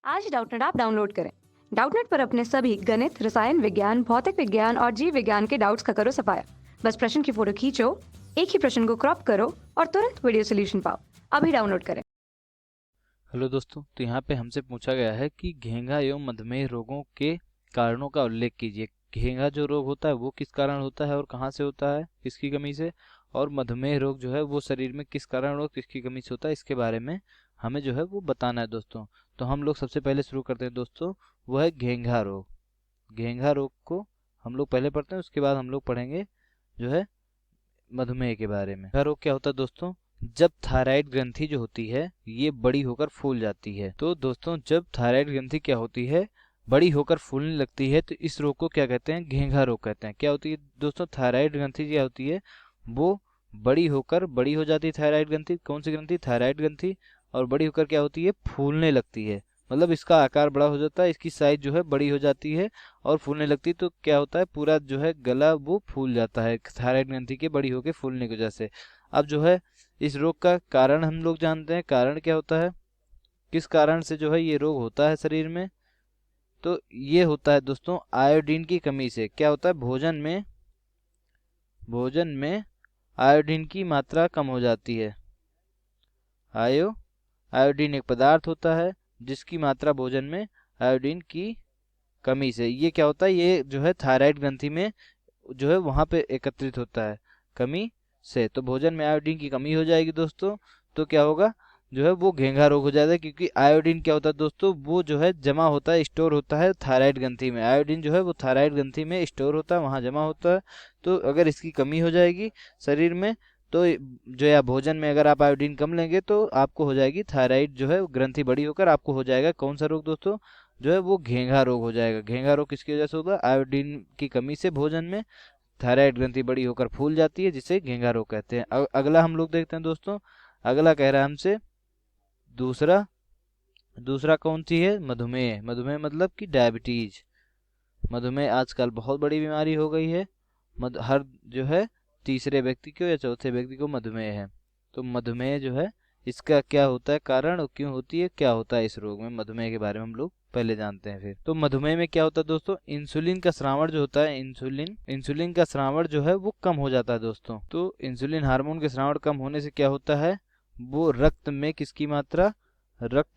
आज ही Doubtnut app download करें। Doubtnut पर अपने सभी गणित, रसायन विज्ञान, भौतिक विज्ञान और जीव विज्ञान के डाउट्स का करो सफाया। बस प्रश्न की फोटो खींचो, एक ही प्रश्न को क्रॉप करो और तुरंत वीडियो सोल्यूशन पाओ। अभी डाउनलोड करें। हेलो दोस्तों, तो यहाँ पे हमसे पूछा गया है कि घेंघा एवं मधुमेह रोगों के कारणों का उल्लेख कीजिए। घेंघा जो रोग होता है वो किस कारण होता है और कहाँ से होता है, किसकी कमी से, और मधुमेह रोग जो है वो शरीर में किस कारण और किसकी कमी से होता है, इसके बारे में हमें जो है वो बताना है दोस्तों। तो हम लोग सबसे पहले शुरू करते हैं दोस्तों, वो है घेंघा रोग। घेंघा रोग को हम लोग पहले पढ़ते हैं, उसके बाद हम लोग पढ़ेंगे जो है मधुमेह के बारे में। घेंघा रोग क्या होता है दोस्तों? जब थायराइड ग्रंथि जो होती है ये बड़ी होकर फूल जाती है। तो दोस्तों जब थायराइड ग्रंथि क्या होती है, बड़ी होकर फूलने लगती है, तो इस रोग को क्या कहते हैं? घेंघा रोग कहते हैं। क्या होती है दोस्तों? थायराइड ग्रंथि क्या होती है, वो बड़ी हो जाती है। थायराइड ग्रंथि कौन सी ग्रंथि? थायराइड ग्रंथि। और बड़ी होकर क्या होती है? फूलने लगती है। मतलब इसका आकार बड़ा हो जाता है, इसकी साइज जो है बड़ी हो जाती है और फूलने लगती है। तो क्या होता है, पूरा जो है गला वो फूल जाता है थायराइड ग्रंथि के बड़ी होकर फूलने की वजह से। अब जो है इस रोग का कारण हम लोग जानते हैं। कारण क्या होता है, किस कारण से जो है ये रोग होता है शरीर में? तो ये होता है दोस्तों आयोडीन की कमी से। क्या होता है? भोजन में आयोडीन की मात्रा कम हो जाती है। आयोडीन एक पदार्थ होता है जिसकी मात्रा भोजन में आयोडीन की कमी से, ये क्या होता है, ये जो है थायराइड ग्रंथि में जो है वहां पे एकत्रित होता है कमी से। तो भोजन में आयोडीन की कमी हो जाएगी दोस्तों, तो क्या होगा, जो है वो घेंघा रोग हो जाता है। क्योंकि आयोडीन क्या होता है दोस्तों, वो जो है जमा होता है, स्टोर होता है थायराइड ग्रंथि में। आयोडीन जो है वो थायराइड ग्रंथि में स्टोर होता है, वहां जमा होता है। तो अगर इसकी कमी हो जाएगी शरीर में, तो जो या भोजन में अगर आप आयोडीन कम लेंगे तो आपको हो जाएगी थायराइड जो है ग्रंथि बड़ी होकर आपको हो जाएगा कौन सा रोग दोस्तों? जो है वो घेंघा रोग हो जाएगा। घेंघा रोग किसकी वजह से होगा? आयोडीन की कमी से भोजन में थायराइड ग्रंथि बड़ी होकर फूल जाती है, जिसे घेंघा रोग कहते हैं। अगला हम लोग देखते हैं दोस्तों। अगला कह रहा है हमसे दूसरा दूसरा कौन सी है? मधुमेह। मधुमेह मतलब कि डायबिटीज। मधुमेह आजकल बहुत बड़ी बीमारी हो गई है। हर जो है तीसरे व्यक्ति को या चौथे व्यक्ति को मधुमेह है। तो मधुमेह जो है इसका क्या होता है कारण, और क्यों होती है, क्या होता है इस रोग में, मधुमेह के बारे में हम लोग पहले जानते हैं। फिर तो मधुमेह में क्या होता है दोस्तों, इंसुलिन का स्रावण जो होता है, इंसुलिन का स्रावण जो है वो कम हो जाता है दोस्तों। तो इंसुलिन हार्मोन के स्रावण कम होने से क्या होता है, वो रक्त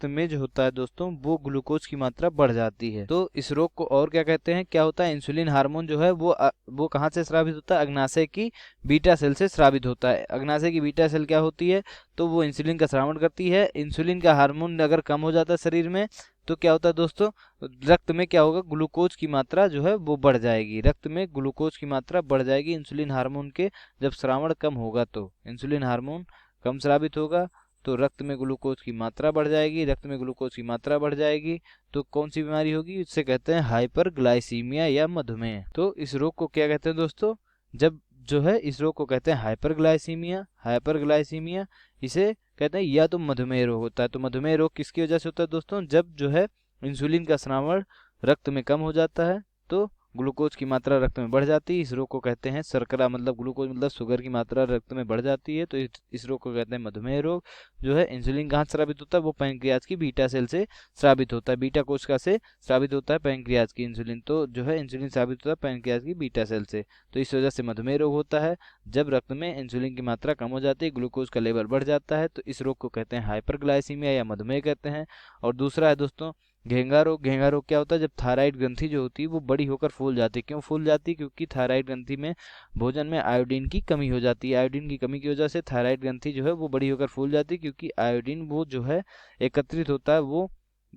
में जो होता है दोस्तों वो ग्लूकोज की मात्रा बढ़ जाती है। तो इस रोग को और क्या कहते हैं, क्या होता है, इंसुलिन हार्मोन जो है वो कहाँ से स्रावित होता है? अग्नाशय की बीटा सेल से स्रावित होता है। अग्नाशय की बीटा सेल क्या होती है, तो वो इंसुलिन का स्रावण करती है। इंसुलिन का हार्मोन अगर कम हो जाता है शरीर में, तो क्या होता है दोस्तों, रक्त में क्या होगा, ग्लूकोज की मात्रा जो है वो बढ़ जाएगी। रक्त में ग्लूकोज की मात्रा बढ़ जाएगी इंसुलिन हार्मोन के जब श्रावण कम होगा। तो इंसुलिन हार्मोन कम स्रावित होगा तो रक्त में ग्लूकोज की मात्रा बढ़ जाएगी। रक्त में ग्लूकोज की मात्रा बढ़ जाएगी तो कौन सी बीमारी होगी? इससे कहते हैं हाइपरग्लाइसीमिया या मधुमेह। तो इस रोग को क्या कहते हैं दोस्तों, जब जो है इस रोग को कहते हैं हाइपरग्लाइसीमिया। इसे कहते हैं या तो मधुमेह रोग होता है। तो मधुमेह रोग किसकी वजह से होता है दोस्तों? जब जो है इंसुलिन का स्रावण रक्त में कम हो जाता है तो ग्लूकोज की मात्रा रक्त में बढ़ जाती है। इस रोग को कहते हैं शर्करा, मतलब ग्लूकोज मतलब शुगर की मात्रा रक्त में बढ़ जाती है। तो इस रोग को कहते हैं मधुमेह रोग। जो है इंसुलिन कहाँ से स्रावित होता है? वो पैंक्रियाज की बीटा सेल से स्रावित होता है, बीटा कोशिका से स्रावित होता है पैंक्रियाज की इंसुलिन। तो जो है इंसुलिन स्रावित होता है पैंक्रियाज की बीटा सेल से। तो इस वजह से मधुमेह रोग होता है, जब रक्त में इंसुलिन की मात्रा कम हो जाती है, ग्लूकोज का लेवल बढ़ जाता है। तो इस रोग को कहते हैं हाइपरग्लाइसीमिया या मधुमेह कहते हैं। और दूसरा है दोस्तों घेंघा रोग। घेंघा रोग क्या होता है, जब थायराइड ग्रंथि जो होती है वो बड़ी होकर फूल जाती है। क्यों फूल जाती है? क्योंकि थायराइड ग्रंथि में भोजन में आयोडीन की कमी हो जाती है। आयोडीन की कमी की वजह से थायराइड ग्रंथि जो है वो बड़ी होकर फूल जाती है। क्योंकि आयोडीन वो जो है एकत्रित होता है, वो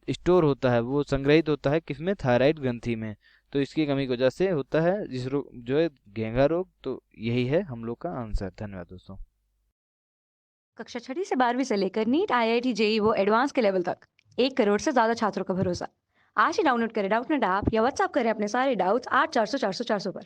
स्टोर होता है, वो संग्रहित होता है किसमें? थायराइड ग्रंथि में। तो इसकी कमी की वजह से होता है जिस रोग जो है घेंघा रोग। तो यही है हम लोग का आंसर। धन्यवाद दोस्तों। कक्षा 6 से 12वीं से लेकर नीट, IIT, JEE वो एडवांस के लेवल तक 1 करोड़ से ज्यादा छात्रों का भरोसा। आज ही डाउनलोड करें डाउटनेट ऐप या व्हाट्सएप करें अपने सारे डाउट्स 8400 400 400 पर।